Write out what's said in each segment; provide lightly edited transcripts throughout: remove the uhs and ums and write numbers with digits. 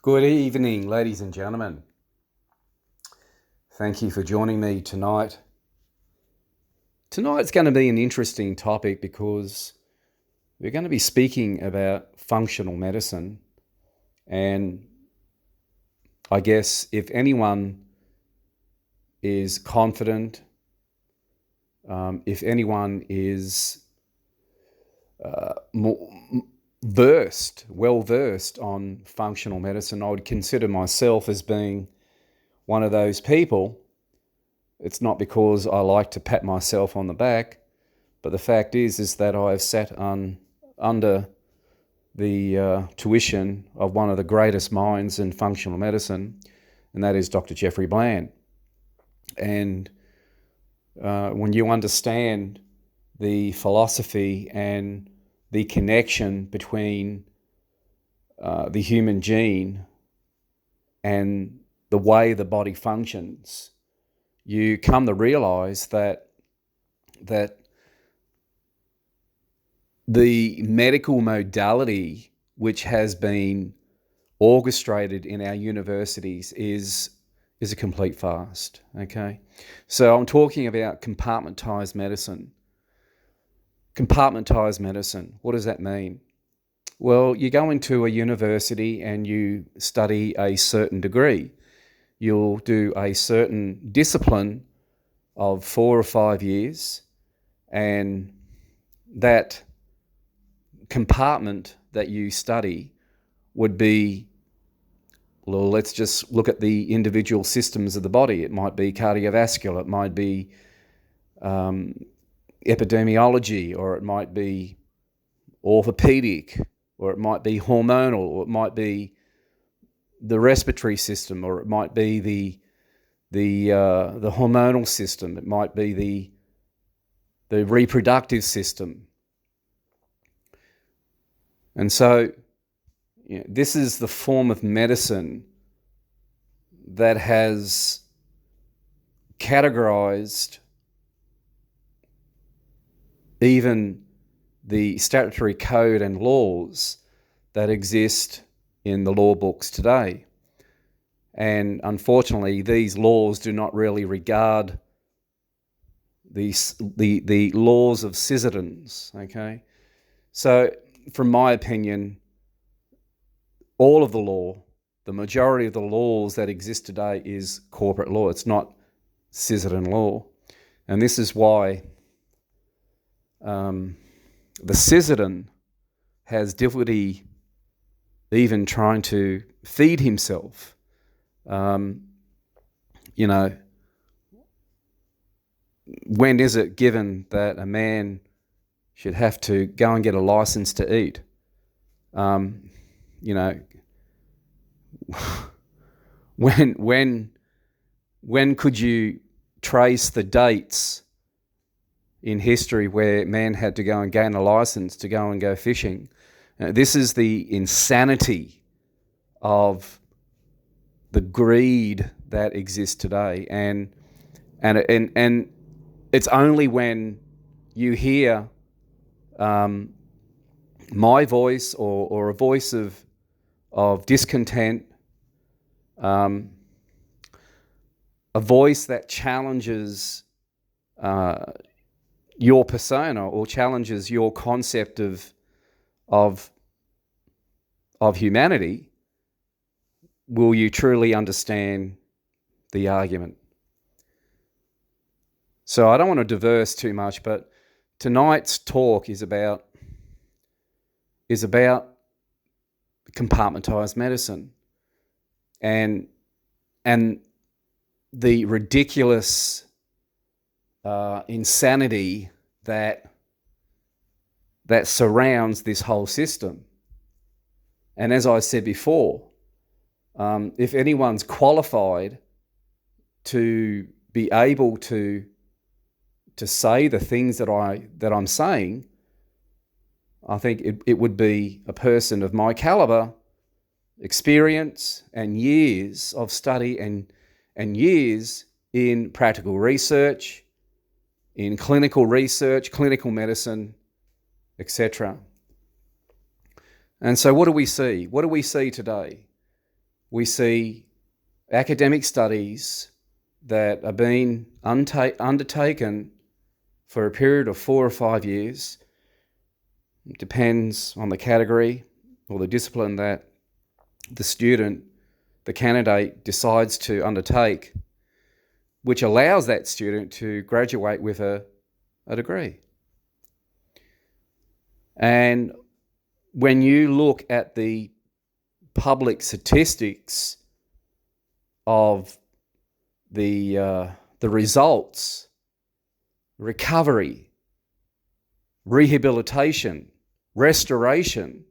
Good evening, ladies and gentlemen. Thank you for joining me tonight. Tonight's going to be an interesting topic because we're going to be speaking about functional medicine. And I guess if anyone is confident, if anyone is well versed on functional medicine, I would consider myself as being one of those people. It's not because I like to pat myself on the back, but the fact is that I have sat under the tuition of one of the greatest minds in functional medicine, and that is Dr. Jeffrey Bland. And when you understand the philosophy and the connection between the human gene and the way the body functions, you come to realize that the medical modality which has been orchestrated in our universities is a complete farce. Okay, so I'm talking about compartmentalized medicine. Compartmentalized medicine, what does that mean? Well, you go into a university and you study a certain degree. You'll do a certain discipline of 4 or 5 years, and that compartment that you study would be, well, let's just look at the individual systems of the body. It might be cardiovascular, it might be epidemiology, or it might be orthopedic, or it might be hormonal, or it might be the respiratory system, or it might be the hormonal system, it might be the reproductive system. And so this is the form of medicine that has categorized even the statutory code and laws that exist in the law books today. And unfortunately, these laws do not really regard the laws of citizens, okay? So, from my opinion, all of the law, the majority of the laws that exist today is corporate law. It's not citizen law. And this is why the citizen has difficulty even trying to feed himself. When is it given that a man should have to go and get a license to eat? When could you trace the dates in history where man had to go and gain a license to go and go fishing? This is the insanity of the greed that exists today, and it's only when you hear my voice or a voice of discontent, a voice that challenges your persona or challenges your concept of humanity, will you truly understand the argument. So I don't want to diverse too much, but tonight's talk is about compartmentalized medicine and the ridiculous insanity that surrounds this whole system. And as I said before, if anyone's qualified to be able to say the things that I'm saying, I think it would be a person of my caliber, experience, and years of study and years in practical research, in clinical research, clinical medicine, etc. And so what do we see? What do we see today? we see academic studies that are being undertaken for a period of 4 or 5 years. It depends on the category or the discipline that the student, the candidate, decides to undertake, which allows that student to graduate with a degree. And when you look at the public statistics of the results, recovery, rehabilitation, restoration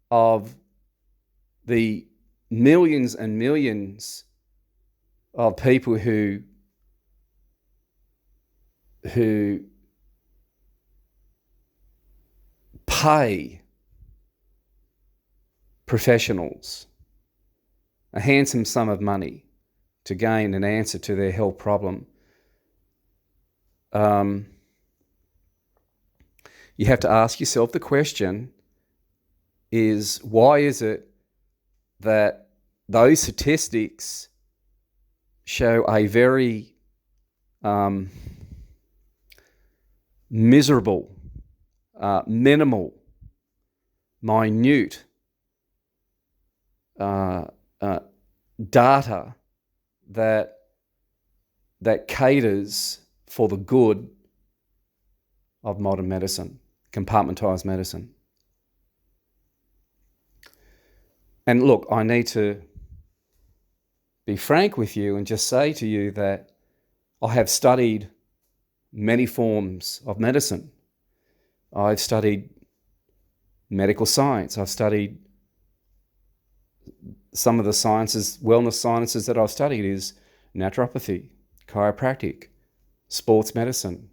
of the millions and millions of people who pay professionals a handsome sum of money to gain an answer to their health problem, you have to ask yourself the question is, why is it that those statistics show a very miserable, minimal, minute data that caters for the good of modern medicine, compartmentalized medicine? And look, I need to be frank with you and just say to you that I have studied many forms of medicine. I've studied medical science. I've studied some of the sciences, wellness sciences that I've studied is naturopathy, chiropractic, sports medicine,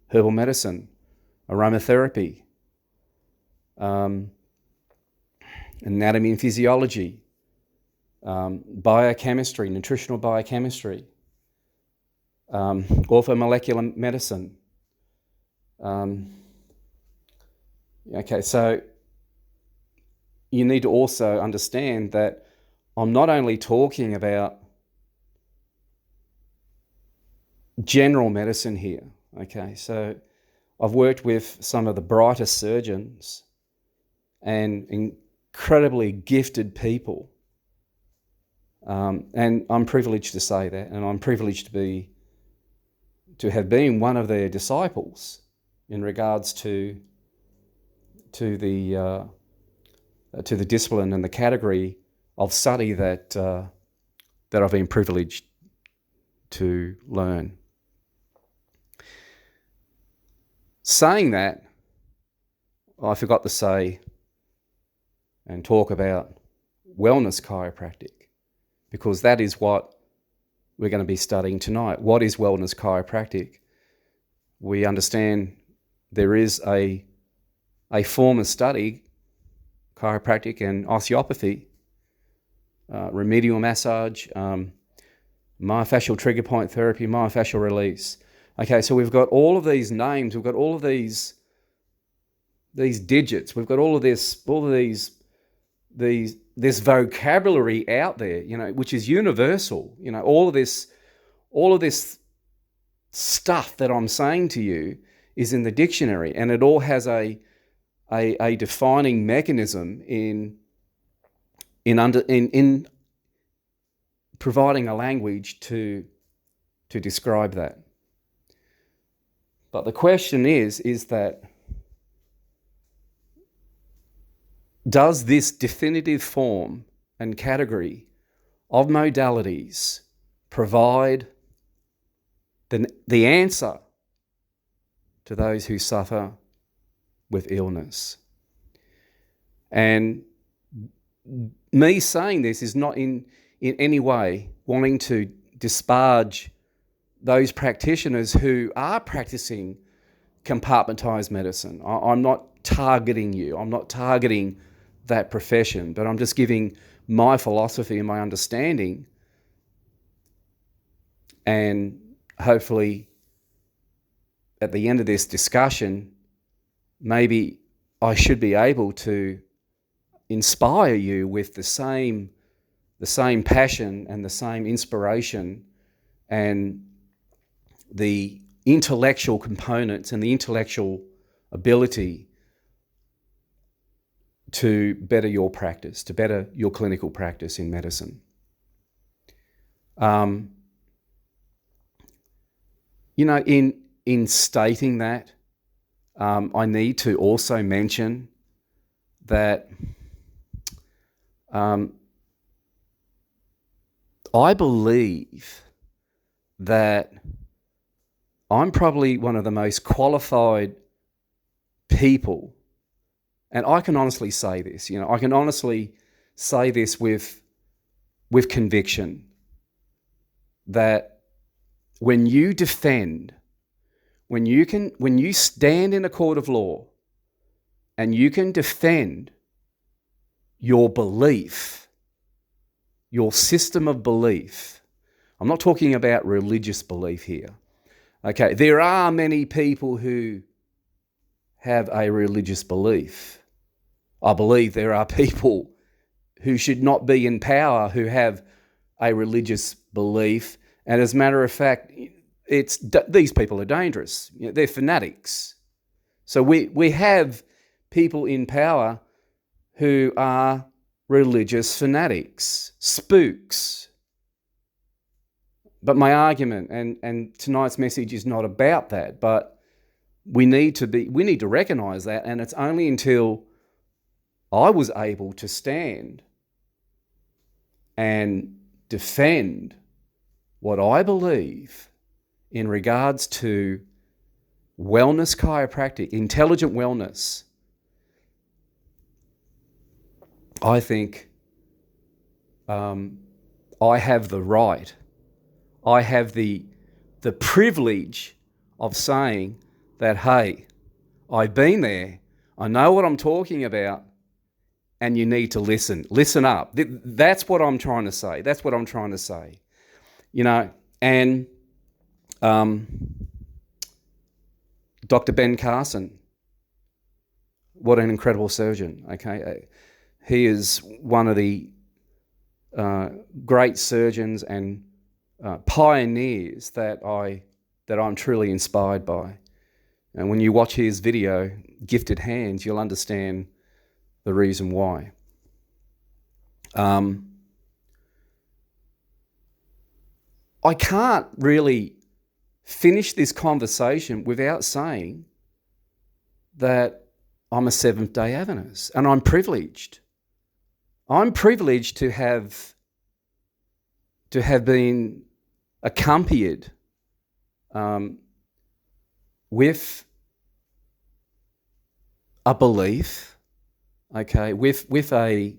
herbal medicine, aromatherapy, anatomy and physiology, biochemistry, nutritional biochemistry, orthomolecular medicine. Okay, so you need to also understand that I'm not only talking about general medicine here. Okay, so I've worked with some of the brightest surgeons and incredibly gifted people. And I'm privileged to say that, and I'm privileged to have been one of their disciples in regards to the discipline and the category of study that I've been privileged to learn. Saying that, I forgot to say and talk about wellness chiropractic, because that is what we're going to be studying tonight. What is wellness chiropractic? We understand there is a form of study, chiropractic and osteopathy, remedial massage, myofascial trigger point therapy, myofascial release. Okay, so we've got all of these names, we've got all of these digits, we've got all of this vocabulary out there, which is universal. All of this stuff that I'm saying to you is in the dictionary, and it all has a defining mechanism in providing a language to describe that. But the question is that does this definitive form and category of modalities provide the answer to those who suffer with illness? And me saying this is not in any way wanting to disparage those practitioners who are practicing compartmentalized medicine. I'm not targeting you. I'm not targeting that profession, but I'm just giving my philosophy and my understanding, and hopefully at the end of this discussion, maybe I should be able to inspire you with the same the same passion and the same inspiration and the intellectual components and the intellectual ability to better your practice, to better your clinical practice in medicine. In stating that, I need to also mention that I believe that I'm probably one of the most qualified people, and I can honestly say this, I can honestly say this with conviction, that when you stand in a court of law and you can defend your belief, your system of belief, I'm not talking about religious belief here. Okay, there are many people who have a religious belief. I believe there are people who should not be in power who have a religious belief. And as a matter of fact, these people are dangerous. They're fanatics. So we have people in power who are religious fanatics, spooks. But my argument and tonight's message is not about that, but we need to recognize that, and it's only until I was able to stand and defend what I believe in regards to wellness chiropractic, intelligent wellness. I think I have the right, I have the privilege of saying that, hey, I've been there, I know what I'm talking about, and you need to listen. Listen up. That's what I'm trying to say. That's what I'm trying to say. And Dr. Ben Carson, what an incredible surgeon, okay? He is one of the great surgeons and pioneers that I'm truly inspired by. And when you watch his video, Gifted Hands, you'll understand the reason why. I can't really finish this conversation without saying that I'm a Seventh-day Adventist, and I'm privileged. I'm privileged to have been accompanied with a belief, okay, with a,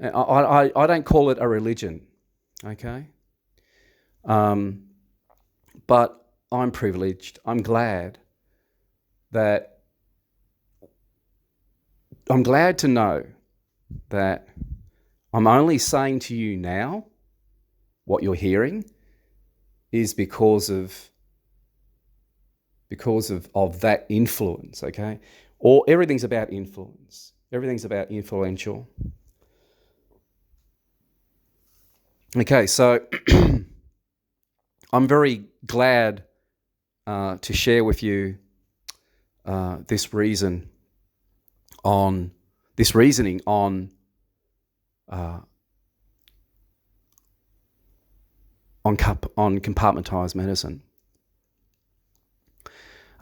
I don't call it a religion, okay, but I'm privileged. I'm glad to know that I'm only saying to you now what you're hearing is because of that influence, okay? Or everything's about influence. Everything's about influential. Okay, so I'm very glad to share with you this reasoning on compartmentalized medicine.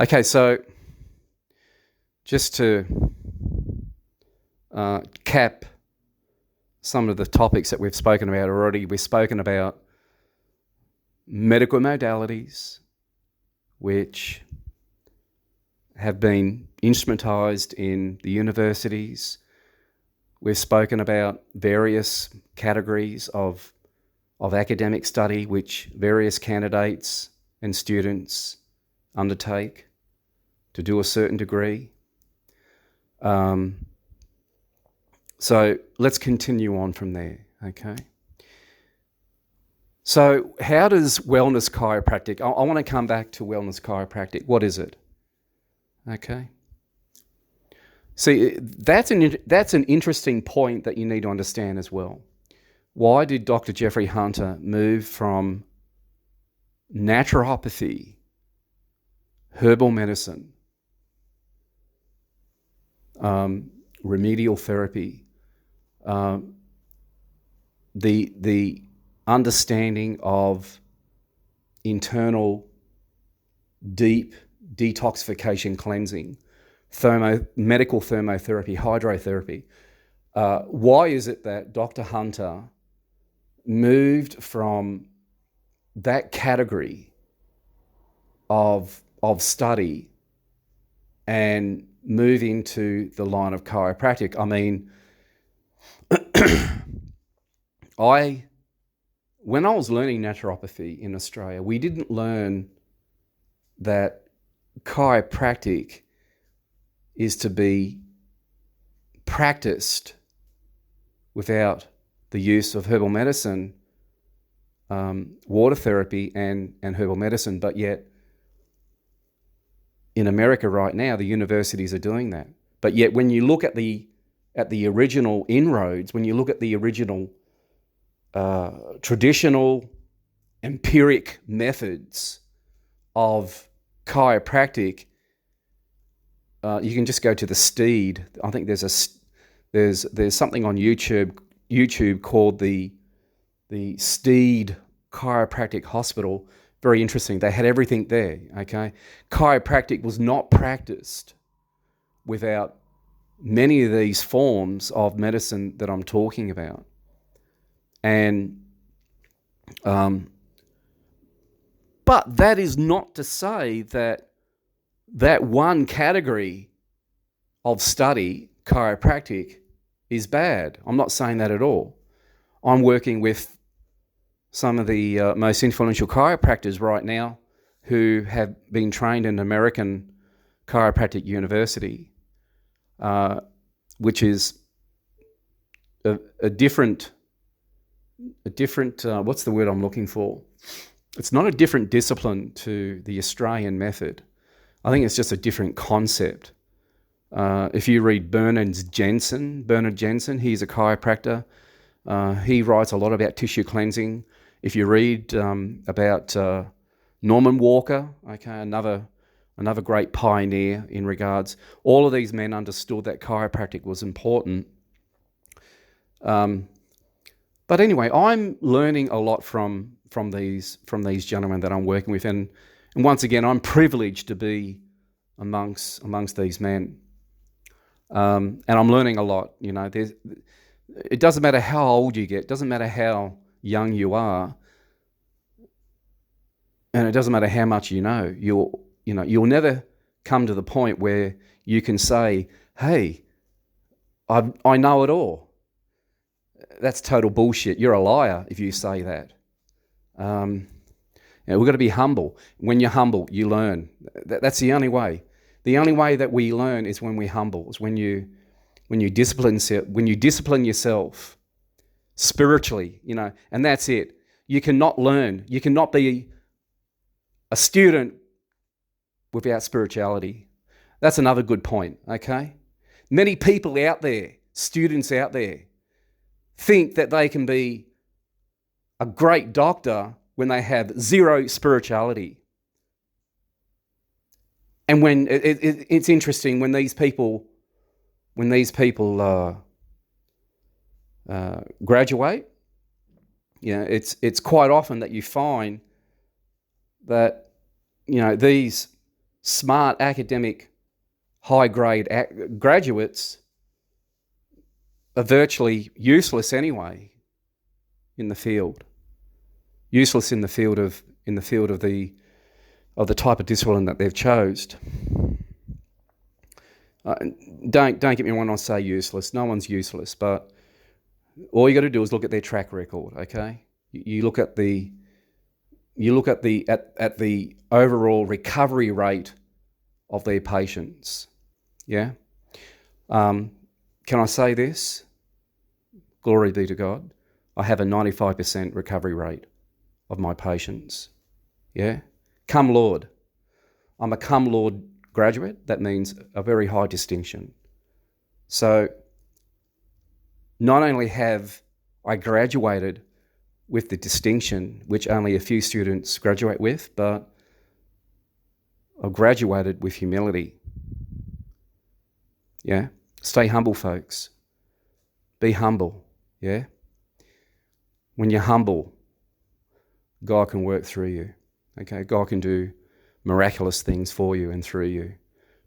Okay, so just to cap some of the topics that we've spoken about already, we've spoken about medical modalities which have been instrumentalized in the universities. We've spoken about various categories of academic study which various candidates and students undertake to do a certain degree. So let's continue on from there, okay? So how does wellness chiropractic, I want to come back to wellness chiropractic. What is it? Okay. See, that's an interesting point that you need to understand as well. Why did Dr. Jeffrey Hunter move from naturopathy, herbal medicine, remedial therapy, the understanding of internal deep detoxification cleansing, medical thermotherapy, hydrotherapy? Why is it that Dr. Hunter moved from that category of study and move into the line of chiropractic? I mean, when I was learning naturopathy in Australia, we didn't learn that chiropractic is to be practiced without the use of herbal medicine, water therapy and herbal medicine. But yet in America right now, the universities are doing that. But yet when you look at the original inroads, when you look at the original traditional empiric methods of chiropractic, you can just go to the Steed. I think there's something on YouTube called the Steed Chiropractic Hospital. Very interesting. They had everything there. Okay, chiropractic was not practiced without many of these forms of medicine that I'm talking about, and but that is not to say that one category of study, chiropractic, is bad. I'm not saying that at all. I'm working with some of the most influential chiropractors right now who have been trained in American Chiropractic University, which is a different, what's the word I'm looking for? It's not a different discipline to the Australian method. I think it's just a different concept. If you read Bernard Jensen, he's a chiropractor. He writes a lot about tissue cleansing. If you read about Norman Walker, okay, another great pioneer in regards, all of these men understood that chiropractic was important. But anyway, I'm learning a lot from these gentlemen that I'm working with, and once again, I'm privileged to be amongst these men, and I'm learning a lot. You know, it doesn't matter how old you get, doesn't matter how young you are, and it doesn't matter how much you know. You'll never come to the point where you can say, "Hey, I know it all." That's total bullshit. You're a liar if you say that. We've got to be humble. When you're humble, you learn. That's the only way. The only way that we learn is when we're humble. Is when you discipline yourself spiritually. And that's it. You cannot learn. You cannot be a student without spirituality. That's another good point. Okay. Many people out there, students out there, think that they can be a great doctor when they have zero spirituality. And when it's interesting when these people graduate, it's quite often that you find that these smart academic high grade graduates are virtually useless anyway in the field. Useless in the field of the type of discipline that they've chosen. Don't get me wrong when I say useless. No one's useless, but all you got to do is look at their track record. Okay, you look at the overall recovery rate of their patients. Yeah. Can I say this? Glory be to God. I have a 95% recovery rate of my patients. Yeah. Come Lord. I'm a Come Lord graduate. That means a very high distinction. So not only have I graduated with the distinction, which only a few students graduate with, but I graduated with humility. Yeah? Stay humble, folks. Be humble. Yeah? When you're humble, God can work through you. Okay? God can do miraculous things for you and through you,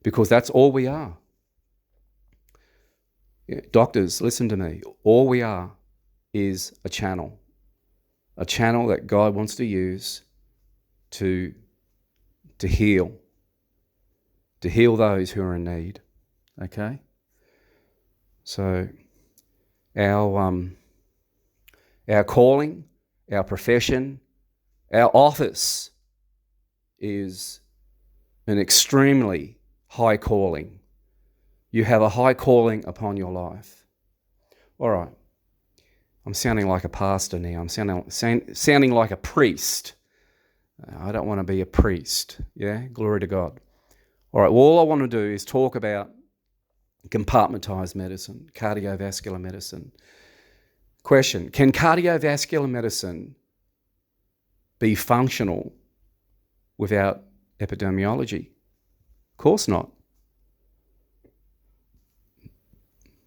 because that's all we are. Yeah. Doctors, listen to me. All we are is a channel that God wants to use to heal those who are in need. Okay? So our calling, our profession, our office is an extremely high calling. You have a high calling upon your life. All right. I'm sounding like a pastor now. I'm sounding like a priest. I don't want to be a priest. Yeah? Glory to God. All right. Well, all I want to do is talk about compartmentalized medicine, cardiovascular medicine. Question: can cardiovascular medicine be functional without epidemiology? Of course not.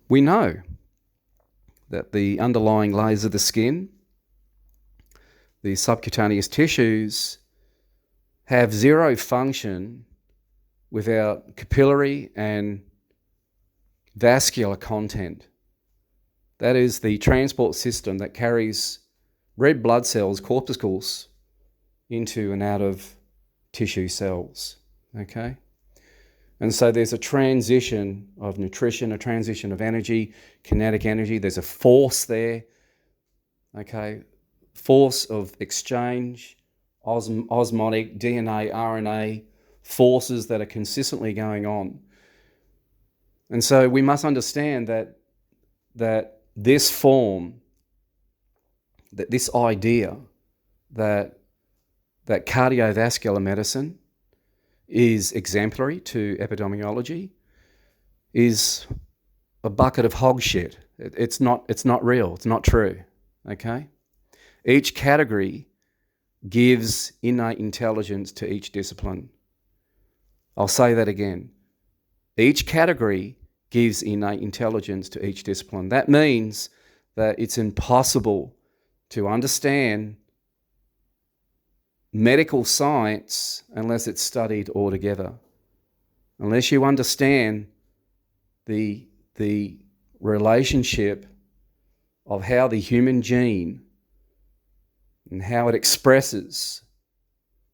We know that the underlying layers of the skin, the subcutaneous tissues, have zero function without capillary and vascular content. That is the transport system that carries red blood cells, corpuscles, into and out of tissue cells. Okay? And so there's a transition of nutrition, a transition of energy, kinetic energy. There's a force there, okay? Force of exchange, osmotic, DNA, RNA, forces that are consistently going on. And so we must understand that this form, that this idea that cardiovascular medicine is exemplary to epidemiology is a bucket of hog shit. It's not real. It's not true. Okay? Each category gives innate intelligence to each discipline. I'll say that again. Each category gives innate intelligence to each discipline. That means that it's impossible to understand medical science unless it's studied altogether. Unless you understand the relationship of how the human gene and how it expresses.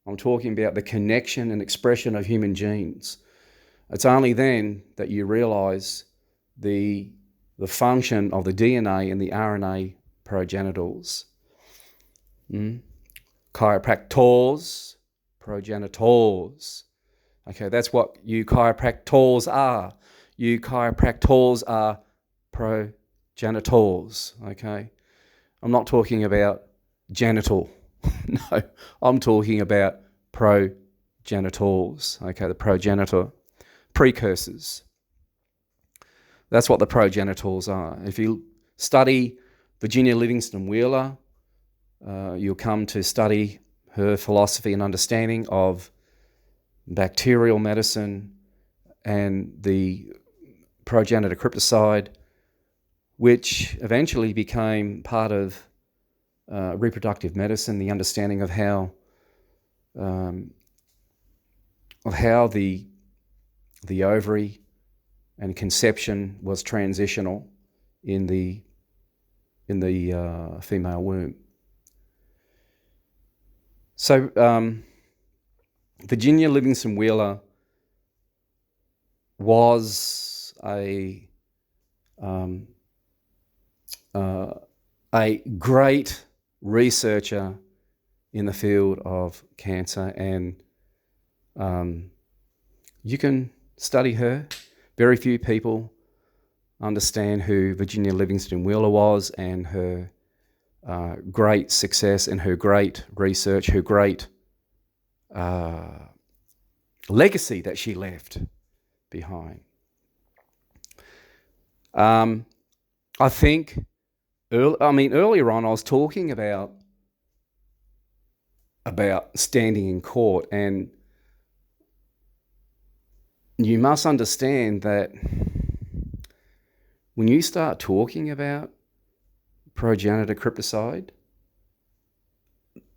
I'm talking about the connection and expression of human genes. It's only then that you realise the function of the DNA and the RNA progenitals. Chiropractors, progenitors. Okay, that's what you chiropractors are. You chiropractors are progenitors. Okay, I'm not talking about genital. No, I'm talking about progenitors. Okay, the progenitor, precursors. That's what the progenitors are. If you study Virginia Livingston Wheeler, you'll come to study her philosophy and understanding of bacterial medicine and the progenitor cryptocide, which eventually became part of reproductive medicine, the understanding of how the ovary and conception was transitional in the female womb. So Virginia Livingston Wheeler was a great researcher in the field of cancer, and you can study her. Very few people understand who Virginia Livingston Wheeler was and her great success and her great research, her great legacy that she left behind. I think earlier on I was talking about standing in court, and you must understand that when you start talking about progenitor crypticide,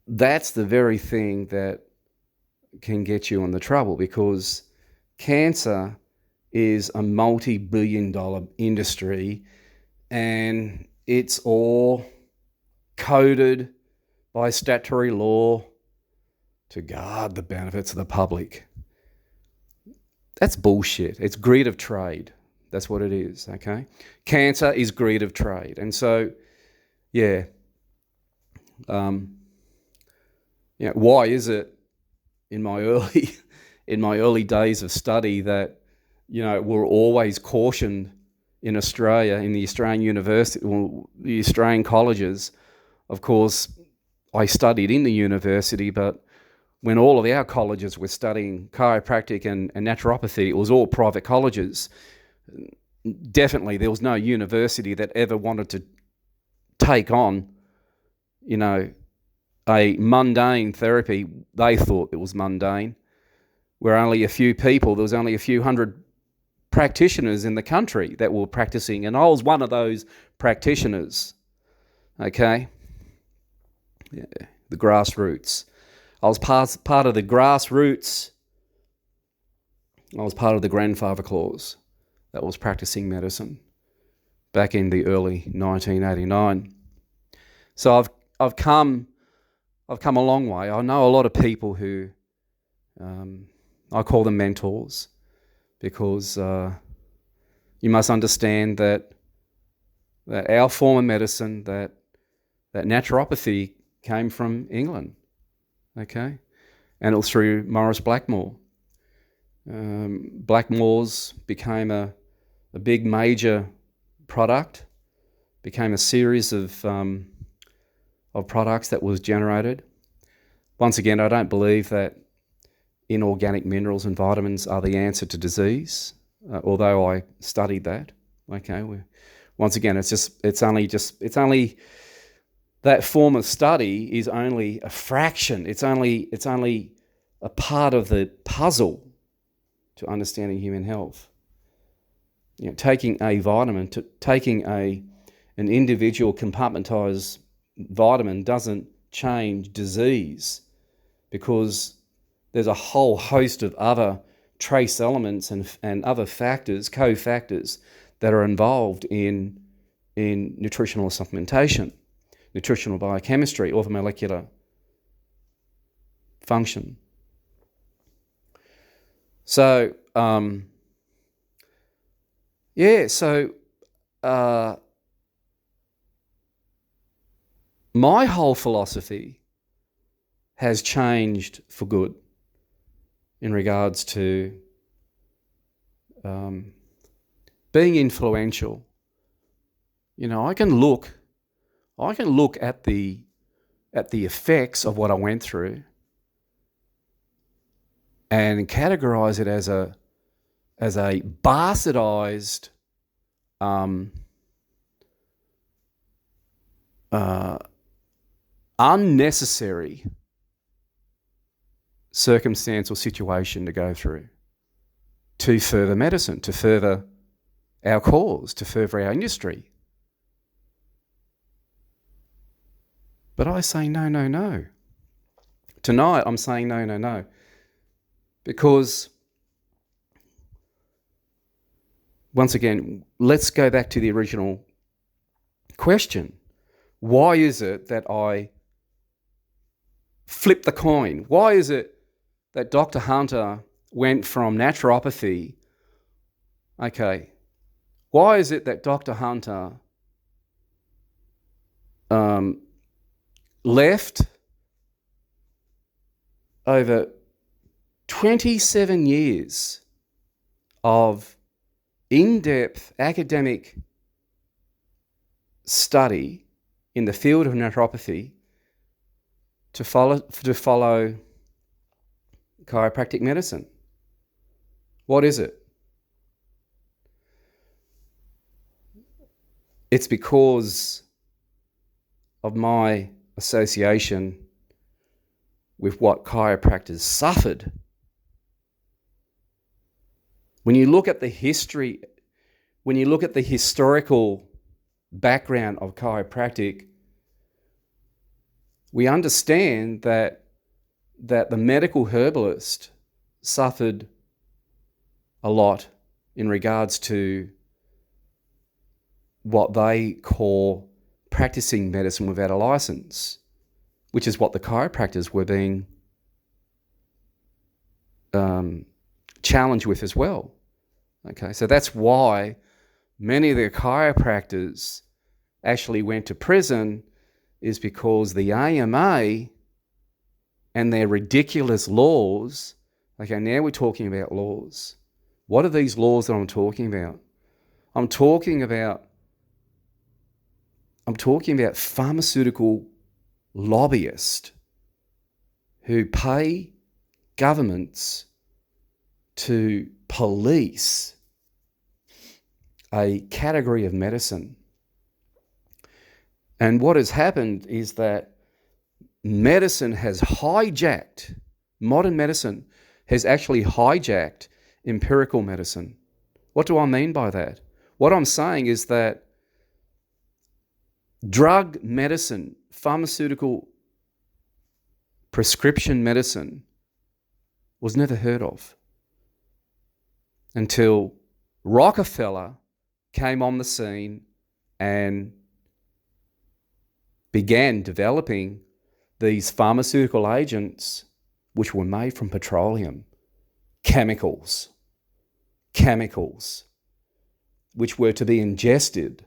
that's the very thing that can get you in the trouble, because cancer is a multi-billion-dollar industry, and it's all coded by statutory law to guard the benefits of the public. That's bullshit. It's greed of trade. That's what it is, okay? Cancer is greed of trade. And so, yeah, why is it in my early days of study that, we're always cautioned in Australia, in the Australian university, the Australian colleges. Of course, I studied in the university, but when all of our colleges were studying chiropractic and naturopathy, it was all private colleges. Definitely, there was no university that ever wanted to take on, a mundane therapy. They thought it was mundane, where only a few people, there was only a few hundred practitioners in the country that were practicing, and I was one of those practitioners, okay? Yeah, the grassroots. I was part of the grassroots. I was part of the grandfather clause that was practicing medicine back in the early 1989. So I've come a long way. I know a lot of people who I call them mentors, because you must understand that our form of medicine, that naturopathy came from England. Okay, and it was through Maurice Blackmore. Blackmore's became a big major product, became a series of products that was generated. Once again, I don't believe that inorganic minerals and vitamins are the answer to disease, although I studied that. Okay, once again, it's only that form of study is only a fraction. It's only a part of the puzzle to understanding human health. Taking a vitamin, taking an individual compartmentalized vitamin doesn't change disease, because there's a whole host of other trace elements and other factors, cofactors, that are involved in nutritional supplementation, nutritional biochemistry, orthomolecular function. So, my whole philosophy has changed for good in regards to being influential. I can look at the effects of what I went through and categorize it as a bastardized unnecessary circumstance or situation to go through to further medicine, to further our cause, to further our industry. But I say no. Tonight I'm saying no. Because, once again, let's go back to the original question. Why is it that I flip the coin? Why is it that Dr. Hunter went from naturopathy? Okay. Why is it that Dr. Hunter left over 27 years of in-depth academic study in the field of naturopathy to follow chiropractic medicine? What is it? It's because of my association with what chiropractors suffered, when you look at the history, when you look at the historical background of chiropractic, we understand that the medical herbalist suffered a lot in regards to what they call practicing medicine without a license, which is what the chiropractors were being challenged with as well. Okay, so that's why many of the chiropractors actually went to prison, is because the AMA and their ridiculous laws. Okay, now we're talking about laws. What are these laws that I'm talking about? I'm talking about pharmaceutical lobbyists who pay governments to police a category of medicine. And what has happened is that medicine has hijacked, modern medicine has actually hijacked empirical medicine. What do I mean by that? What I'm saying is that drug medicine, pharmaceutical prescription medicine was never heard of until Rockefeller came on the scene and began developing these pharmaceutical agents which were made from petroleum, chemicals, which were to be ingested.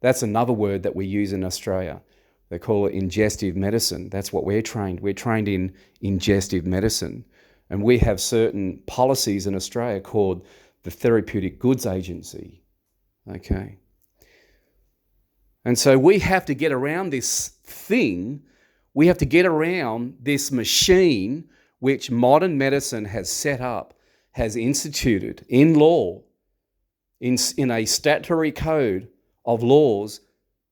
That's another word that we use in Australia. They call it ingestive medicine. That's what we're trained. We're trained in ingestive medicine. And we have certain policies in Australia called the Therapeutic Goods Agency. Okay. And so we have to get around this thing. We have to get around this machine which modern medicine has set up, has instituted in law, in a statutory code of laws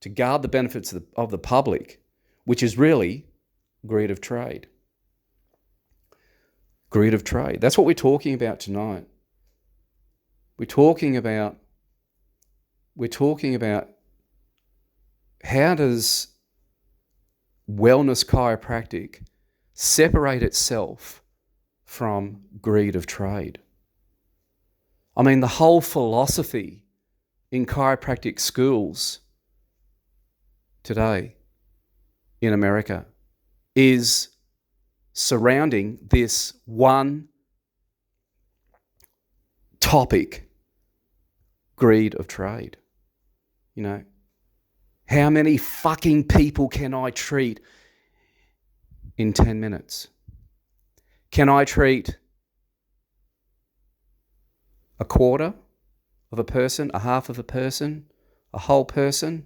to guard the benefits of the public, which is really greed of trade. Greed of trade. That's what we're talking about tonight. We're talking about how does wellness chiropractic separate itself from greed of trade? I mean, the whole philosophy in chiropractic schools today in America is surrounding this one topic, greed of trade. You know, how many fucking people can I treat in 10 minutes? Can I treat a quarter of a person, a half of a person, a whole person?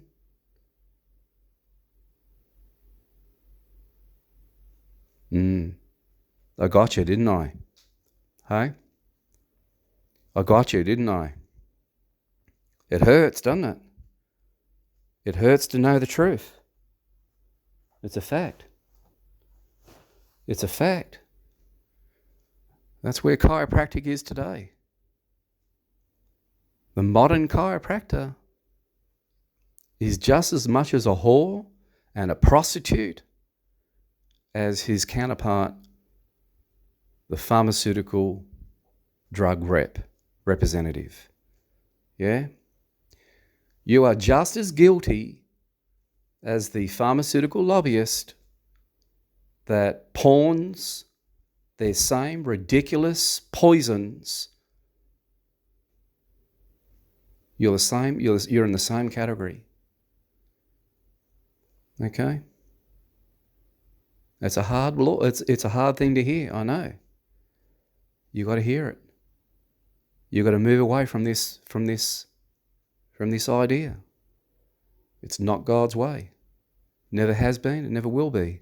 I got you, didn't I? Hey? I got you, didn't I? It hurts, doesn't it? It hurts to know the truth. It's a fact. It's a fact. That's where chiropractic is today. The modern chiropractor is just as much as a whore and a prostitute as his counterpart, the pharmaceutical drug representative. Yeah? You are just as guilty as the pharmaceutical lobbyist that pawns their same ridiculous poisons. You're the same. You're in the same category. Okay? It's a hard law. It's a hard thing to hear. I know. You got to hear it. You got to move away from this idea. It's not God's way. Never has been. It never will be.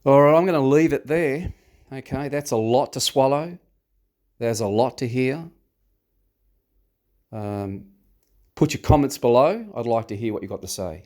All right, I'm going to leave it there. Okay, that's a lot to swallow. There's a lot to hear. Put your comments below. I'd like to hear what you've got to say.